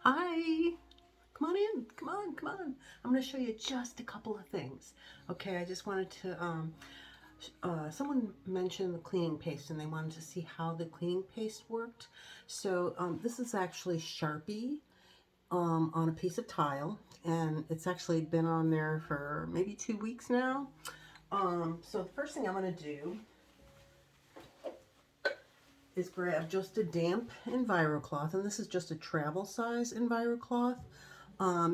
Hi, come on in, come on, come on. I'm going to show you just a couple of things. Okay, I just wanted to, someone mentioned the cleaning paste and they wanted to see how the cleaning paste worked. So this is actually Sharpie on a piece of tile, and it's actually been on there for maybe 2 weeks now. So the first thing I'm going to do is grab just a damp EnviroCloth, and this is just a travel size EnviroCloth.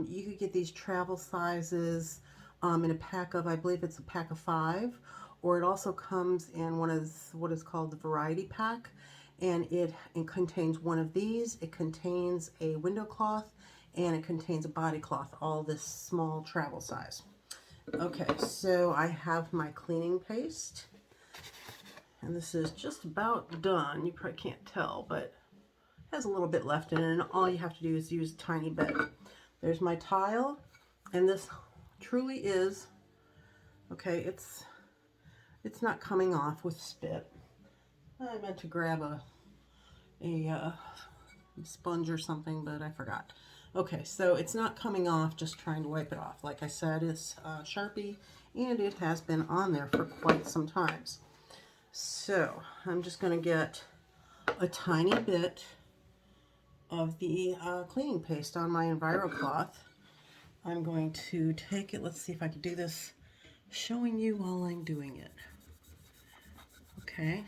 You could get these travel sizes in a pack of, I believe it's a pack of 5, or it also comes in one of what is called the variety pack, and it contains one of these. It contains a window cloth and it contains a body cloth, all this small travel size. Okay, so I have my cleaning paste. And this is just about done. You probably can't tell, but it has a little bit left in it, and all you have to do is use a tiny bit. There's my tile, and this truly is, okay, it's not coming off with spit. I meant to grab a sponge or something, but I forgot. Okay, so it's not coming off, just trying to wipe it off. Like I said, it's Sharpie, and it has been on there for quite some times. So I'm just going to get a tiny bit of the cleaning paste on my EnviroCloth. I'm going to take it, let's see if I can do this showing you while I'm doing it. Okay.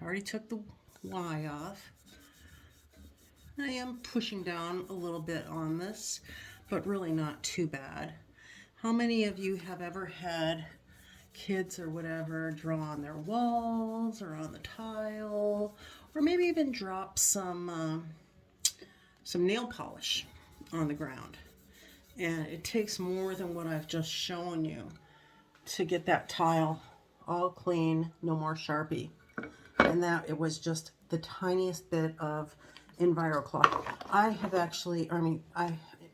I already took the Y off. I am pushing down a little bit on this, but really not too bad. How many of you have ever had kids or whatever draw on their walls or on the tile, or maybe even drop some nail polish on the ground? And it takes more than what I've just shown you to get that tile all clean, no more Sharpie. And that it was just the tiniest bit of EnviroCloth.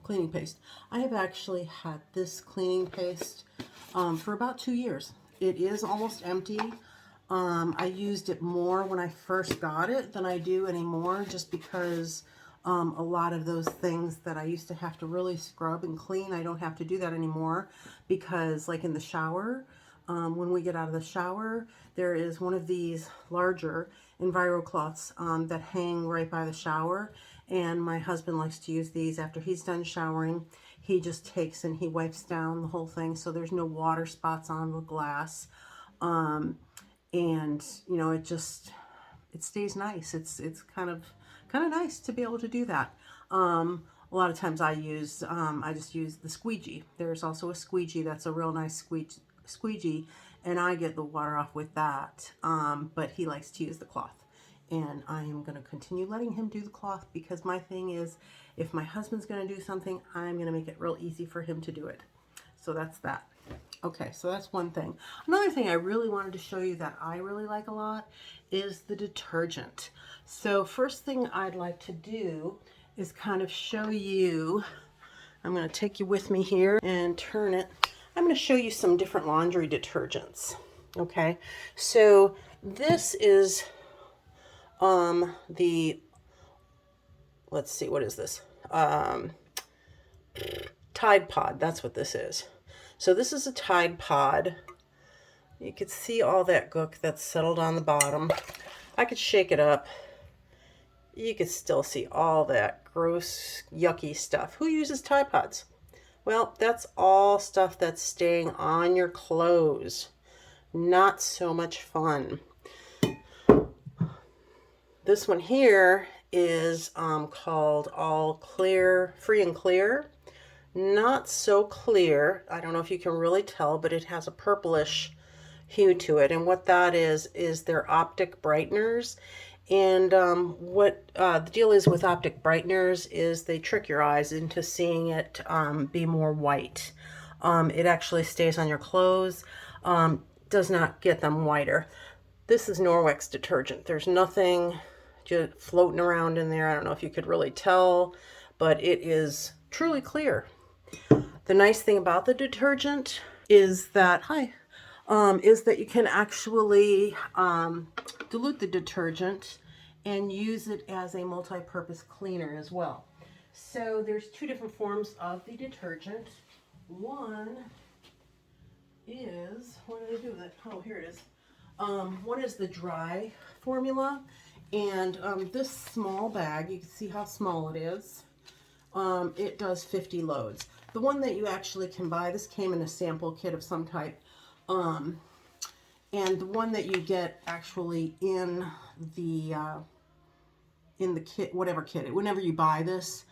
Cleaning paste. I have actually had this cleaning paste for about 2 years. It is almost empty. I used it more when I first got it than I do anymore, just because a lot of those things that I used to have to really scrub and clean, I don't have to do that anymore, because like in the shower, when we get out of the shower, there is one of these larger EnviroCloths that hang right by the shower, and my husband likes to use these after he's done showering. He just takes and he wipes down the whole thing so there's no water spots on the glass, and you know, it stays nice. It's kind of nice to be able to do that. A lot of times I just use the squeegee. There's also a squeegee that's a real nice squeegee, and I get the water off with that, but he likes to use the cloth, and I am going to continue letting him do the cloth, because my thing is, if my husband's going to do something, I'm going to make it real easy for him to do it. So that's that. Okay, so that's one thing. Another thing I really wanted to show you that I really like a lot is the detergent. So first thing I'd like to do is kind of show you, I'm going to take you with me here and turn it. I'm going to show you some different laundry detergents. Okay, so this is let's see, what is this? Tide Pod, that's what this is. So this is a Tide Pod. You can see all that gook that's settled on the bottom. I could shake it up. You could still see all that gross, yucky stuff. Who uses Tide Pods? Well, that's all stuff that's staying on your clothes. Not so much fun. This one here is called All Clear, Free and Clear. Not so clear. I don't know if you can really tell, but it has a purplish hue to it. And what that is their optic brighteners. And what the deal is with optic brighteners is they trick your eyes into seeing it be more white. It actually stays on your clothes, does not get them whiter. This is Norwex detergent. There's nothing just floating around in there. I don't know if you could really tell, but it is truly clear. The nice thing about the detergent is that, is that you can actually dilute the detergent and use it as a multi-purpose cleaner as well. So there's two different forms of the detergent. One is, what do they do with it? Oh, here it is. One is the dry formula, and this small bag, you can see how small it is. It does 50 loads. The one that you actually can buy, this came in a sample kit of some type, and the one that you get actually in the kit, whatever kit, whenever you buy this,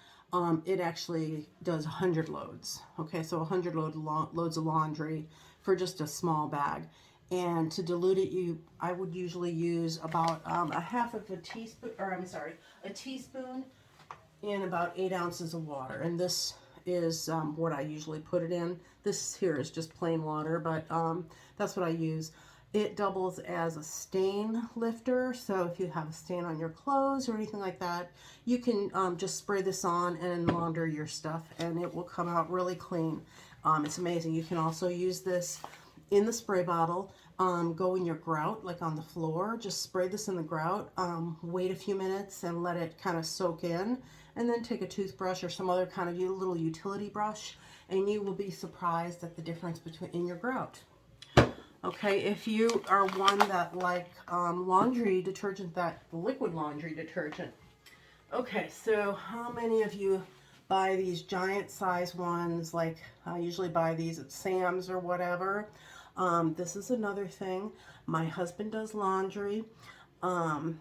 it actually does 100 loads. Okay, so 100 loads of laundry for just a small bag. And to dilute it, I would usually use about a half of a teaspoon, or I'm sorry, a teaspoon in about 8 ounces of water. And this is what I usually put it in. This here is just plain water, but that's what I use. It doubles as a stain lifter, so if you have a stain on your clothes or anything like that, you can just spray this on and launder your stuff, and it will come out really clean. It's amazing. You can also use this in the spray bottle. Go in your grout, like on the floor. Just spray this in the grout. Wait a few minutes and let it kind of soak in, and then take a toothbrush or some other kind of little utility brush, and you will be surprised at the difference in your grout. Okay, if you are one that like laundry detergent, that liquid laundry detergent. Okay, so how many of you buy these giant size ones? Like I usually buy these at Sam's or whatever. This is another thing. My husband does laundry. I'm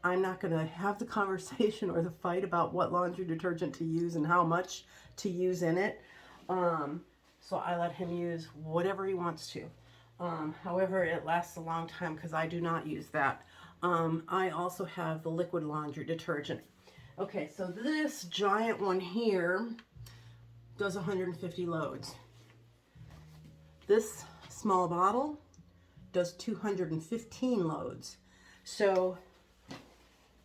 not going to have the conversation or the fight about what laundry detergent to use and how much to use in it. So I let him use whatever he wants to. However, it lasts a long time because I do not use that. I also have the liquid laundry detergent. Okay, so this giant one here does 150 loads. This small bottle does 215 loads. So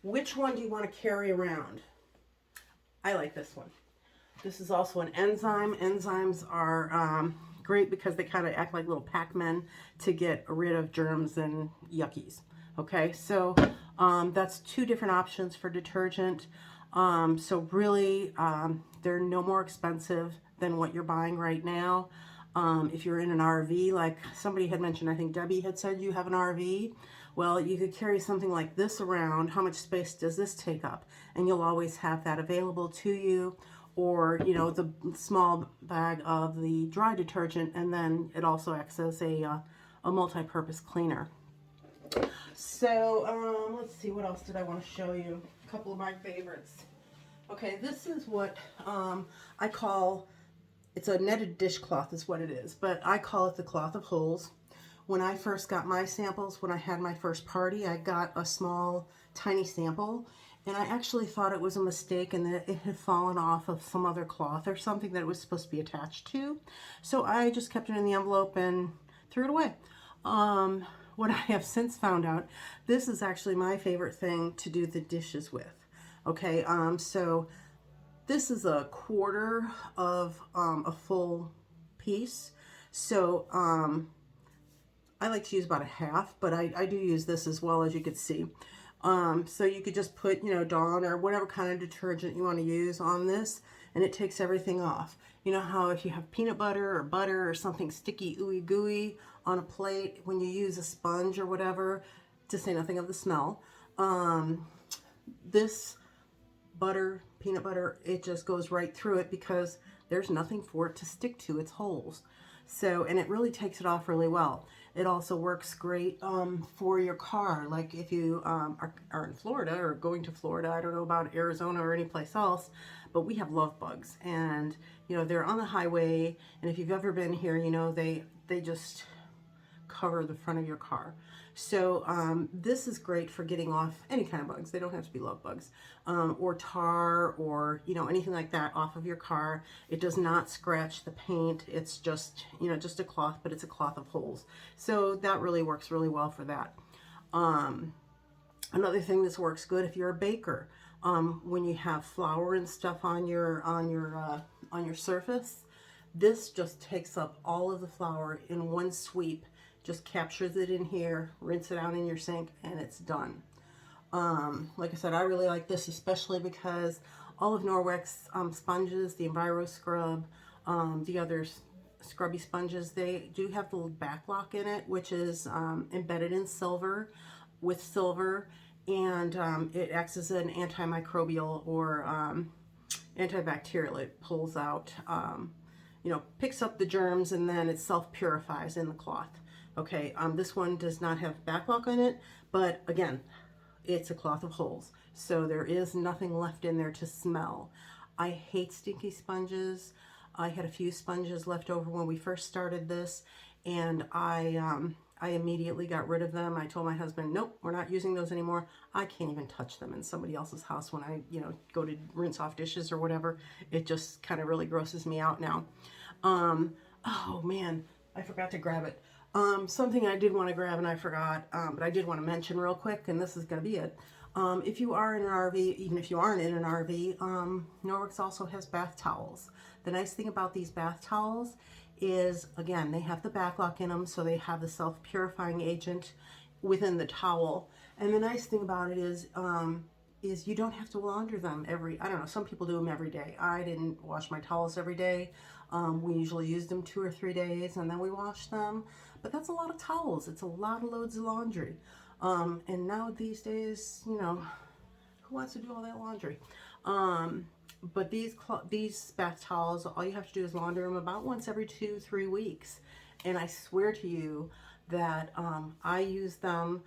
which one do you want to carry around? I like this one. This is also an enzyme. Enzymes are great because they kind of act like little Pac-Men to get rid of germs and yuckies. Okay, so that's two different options for detergent. So really, they're no more expensive than what you're buying right now. If you're in an RV, like somebody had mentioned, I think Debbie had said you have an RV. Well, you could carry something like this around. How much space does this take up? And you'll always have that available to you. Or, you know, the small bag of the dry detergent, and then it also acts as a multi-purpose cleaner. So, let's see, what else did I want to show you? A couple of my favorites. Okay, this is what I call, it's a netted dishcloth is what it is, but I call it the cloth of holes. When I first got my samples, when I had my first party, I got a small, tiny sample, and I actually thought it was a mistake and that it had fallen off of some other cloth or something that it was supposed to be attached to. So I just kept it in the envelope and threw it away. What I have since found out, this is actually my favorite thing to do the dishes with. Okay, so this is a quarter of a full piece. So I like to use about a half, but I do use this as well, as you can see. So you could just put, you know, Dawn or whatever kind of detergent you want to use on this, and it takes everything off. You know how if you have peanut butter or something sticky, ooey gooey on a plate, when you use a sponge or whatever, to say nothing of the smell, this butter, peanut butter, it just goes right through it because there's nothing for it to stick to. It's holes. So, and it really takes it off really well. It also works great for your car. Like if you are in Florida or going to Florida, I don't know about Arizona or any place else, but we have love bugs, and you know, they're on the highway, and if you've ever been here, you know, they just cover the front of your car. So this is great for getting off any kind of bugs. They don't have to be love bugs, or tar, or you know, anything like that off of your car. It does not scratch the paint. It's just, you know, just a cloth, but it's a cloth of holes. So that really works really well for that. Another thing this works good if you're a baker, when you have flour and stuff on your surface, this just takes up all of the flour in one sweep. Just captures it in here, rinse it out in your sink, and it's done. Like I said, I really like this, especially because all of Norwex sponges, the Enviro Scrub, the other scrubby sponges, they do have the little back lock in it, which is embedded in silver with silver, and it acts as an antimicrobial or antibacterial. It pulls out, picks up the germs, and then it self-purifies in the cloth. Okay, this one does not have backlock on it, but again, it's a cloth of holes, so there is nothing left in there to smell. I hate stinky sponges. I had a few sponges left over when we first started this, and I immediately got rid of them. I told my husband, nope, we're not using those anymore. I can't even touch them in somebody else's house when I, go to rinse off dishes or whatever. It just kind of really grosses me out now. Oh man, I forgot to grab it. Something I did want to grab and I forgot, but I did want to mention real quick, and this is going to be it. If you are in an RV, even if you aren't in an RV, Norwex also has bath towels. The nice thing about these bath towels is, again, they have the backlock in them, so they have the self-purifying agent within the towel. And the nice thing about it is you don't have to launder them I don't know, some people do them every day. I didn't wash my towels every day. We usually use them 2 or 3 days and then we wash them. But that's a lot of towels. It's a lot of loads of laundry. And now these days, who wants to do all that laundry? But these bath towels, all you have to do is launder them about once every 2-3 weeks. And I swear to you that I use them.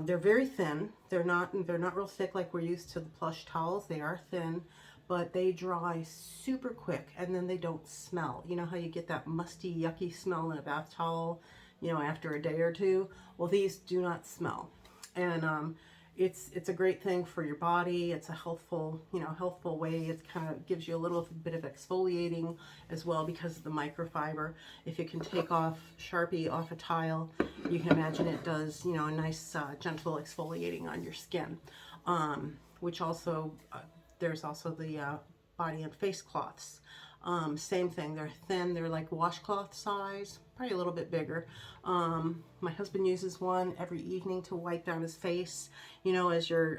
They're very thin. They're not real thick like we're used to the plush towels. They are thin, but they dry super quick, and then they don't smell. You know how you get that musty, yucky smell in a bath towel, after a day or two? Well, these do not smell. And it's a great thing for your body. It's a healthful way. It kind of gives you a little bit of exfoliating as well because of the microfiber. If you can take off Sharpie off a tile, you can imagine it does, a nice gentle exfoliating on your skin. Which also, there's also the body and face cloths. Same thing, they're thin, they're like washcloth size, probably a little bit bigger. My husband uses one every evening to wipe down his face. As you're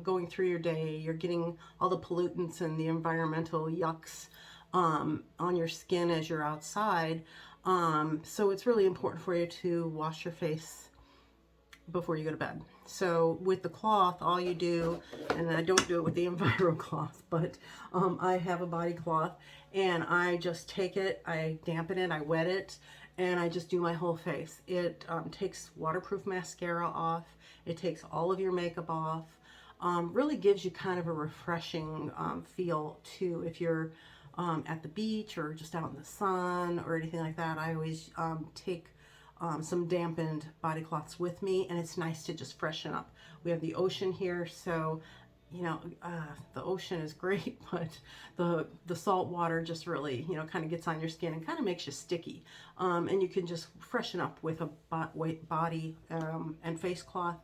going through your day, you're getting all the pollutants and the environmental yucks on your skin as you're outside. So it's really important for you to wash your face before you go to bed. So with the cloth, all you do, and I don't do it with the Enviro cloth, but I have a body cloth, and I just take it, I dampen it, I wet it, and I just do my whole face. It takes waterproof mascara off, it takes all of your makeup off, really gives you kind of a refreshing feel too. If you're at the beach or just out in the sun or anything like that, I always take some dampened body cloths with me, and it's nice to just freshen up. We have the ocean here, so the ocean is great, but the salt water just really kind of gets on your skin and kind of makes you sticky, and you can just freshen up with a body and face cloth,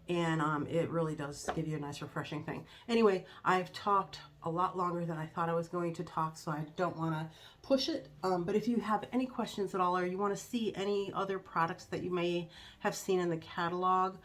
and it really does give you a nice refreshing thing. Anyway, I've talked a lot longer than I thought I was going to talk, so I don't want to push it, but if you have any questions at all, or you want to see any other products that you may have seen in the catalog,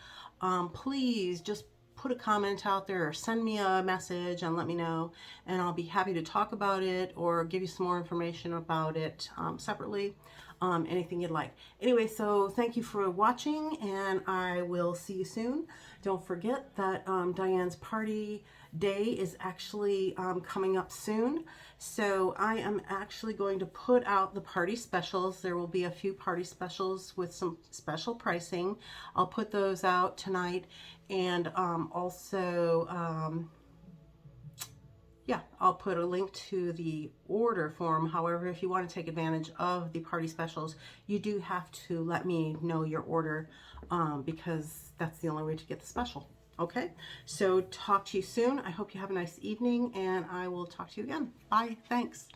please just put a comment out there or send me a message and let me know, and I'll be happy to talk about it or give you some more information about it separately. Anything you'd like. Anyway, so thank you for watching, and I will see you soon. Don't forget that Diane's party day is actually coming up soon. So I am actually going to put out the party specials. There will be a few party specials with some special pricing. I'll put those out tonight, and also yeah, I'll put a link to the order form. However, if you want to take advantage of the party specials, you do have to let me know your order, because that's the only way to get the special. Okay, so talk to you soon. I hope you have a nice evening, and I will talk to you again. Bye. Thanks.